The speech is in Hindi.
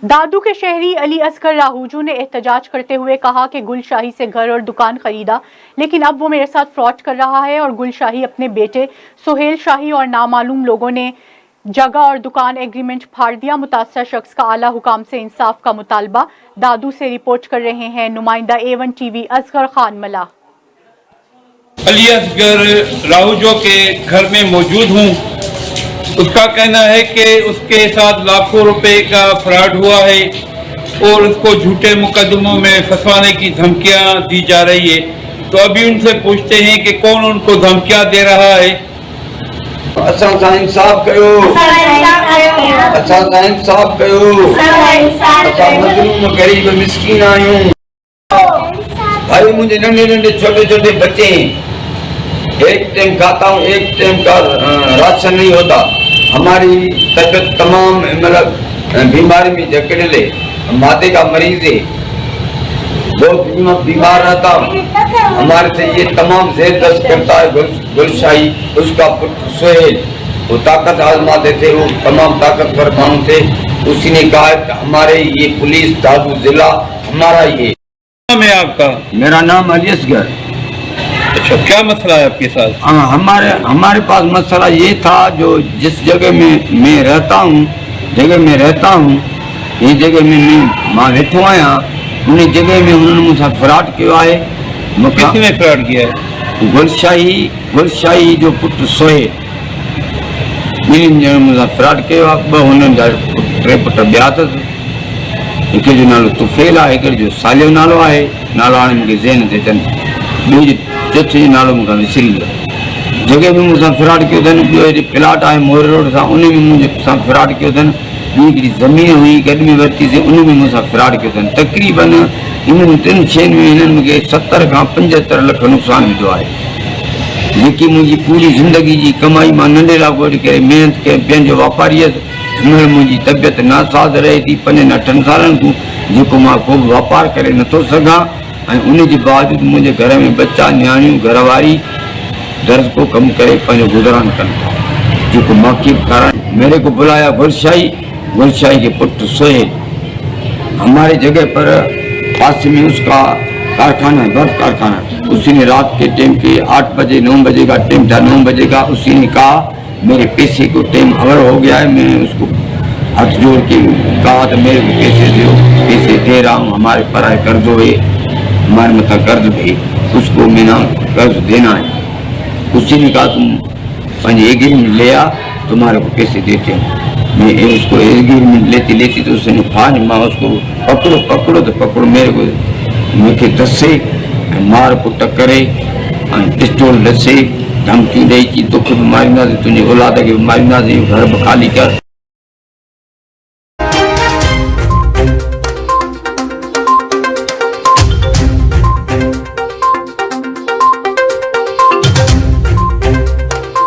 दादू के शहरी अली असगर राहूजू ने एहतजाज करते हुए कहा कि गुलशाही से घर और दुकान खरीदा, लेकिन अब वो मेरे साथ फ्रॉड कर रहा है और गुलशाही अपने बेटे सुहेल शाही और नामालूम लोगों ने जगह और दुकान एग्रीमेंट फाड़ दिया। मुतासर शख्स का आला हुकाम से इंसाफ का मुतालबा। दादू से रिपोर्ट कर रहे हैं नुमाइंदा A1 TV असगर खान मला। अली असगर राहूजो के घर में मौजूद हूँ। उसका कहना है कि उसके साथ लाखों रुपए का फ्रॉड हुआ है और उसको झूठे मुकदमों में फंसवाने की धमकियां दी जा रही है। तो अभी उनसे पूछते हैं कि कौन उनको धमकियां दे रहा है। इंसाफ कयो, इंसाफ कयो, मजलूम गरीब मिस्कीन आयूं। भाई मुझे नन्हे नन्हे छोटे छोटे बच्चे हैं, एक टाइम खाता हूँ, एक टाइम का राशन नहीं होता। हमारी तबीयत तमाम मतलब बीमारी में जकड़े ले, माथे का मरीज है, बहुत बीमार रहता हूँ। हमारे से ये तमाम जेर दस्त करता है गुलशाही, उसका पुत्र सुहेल, वो ताकत आजमाते थे, वो तमाम ताकतवर मांग थे। उसी ने कहा कि हमारे ये पुलिस दादू जिला हमारा ये। नाम है आपका? मेरा नाम अली असगर। अच्छा, क्या मसला है आपके साथ? हमारे पास मसला ये था, जो जिस जगह में मैं रहता हूँ, ये जगह में मैं मां वेठो आया, उन जगह में उन्होंने मुझसे फ्रॉड किया है। किसने फ्रॉड किया है? गुलशाही जो पुत्र सोहे, मुझसे फ्रॉड किया। टे पुट ॿिया अथसि, हिकु जो नालो तुफेल आहे, हिकिड़े जो सालियो नालो आहे, नालो हाणे मूंखे ज़हन ते अचनि, ॿियो जो चौथे जो नालो मूंखां विसरी वियो। जॻह में मूंसां फ्रॉड कयो अथनि। ॿियो हिते प्लाट आहे मोर रोड सां, उन में मूंसां फ्रॉड कयो अथनि। ॿी हिकिड़ी ज़मीन हुई गॾ में वरितीसीं, उन में मूंसां फ्रॉड कयो अथनि। तक़रीबन इन्हनि 3 शयुनि में हिननि मूंखे 70 खां 75 लख नुक़सानु विधो आहे। जेकी मुंहिंजी पूरी ज़िंदगी जी कमाई मां नंढे लाइ वठी करे महिनत करे पंहिंजो वापारी हुअसि, हींअर मुंहिंजी तबियत नासाज़ रहे थी 5-8 सालनि खां, जेको मां को बि वापारु करे नथो सघां। ऐं उन जे बावजूदि मुंहिंजे घर में बच्चा न्याणियूं घरवारी दर्ज को कम करे पंहिंजो गुज़रान कनि था, जेको मांखे कारण मेरे को बुलाया गुलशाही के पुत्र सोहेल। हमारे जगह पर पास में उसका कारखाना है, बर्फ कारखाना। उसी ने रात के टाइम के 8 बजे 9 बजे का टाइम था, 9 बजे का उसी ने कहा मेरे पैसे को टाइम अवर हो गया है। मैं उसको हाथ जोड़ के कहा तो मेरे को पैसे दो, पैसे दे रहा हूँ। हमारे पर है कर्ज है, हमारे मतलब कर्ज भी, उसको मैंने कर्ज देना है। उसी ने कहा तुम पंहिंजी एग्रीमेंट ले आ, तुम्हारे को पैसे देते हैं। मैं उसको एग्रीमेंट लेती तो उसने फाज मां उसको पकड़ो तो पकड़ो, मेरे को मूंखे दसे मार पुट करे, पिस्टोल दसे, धमकी ॾेई कि तोखे बि मारींदासीं, तुंहिंजी औलाद खे बि मारींदासीं, घर बि ख़ाली कर।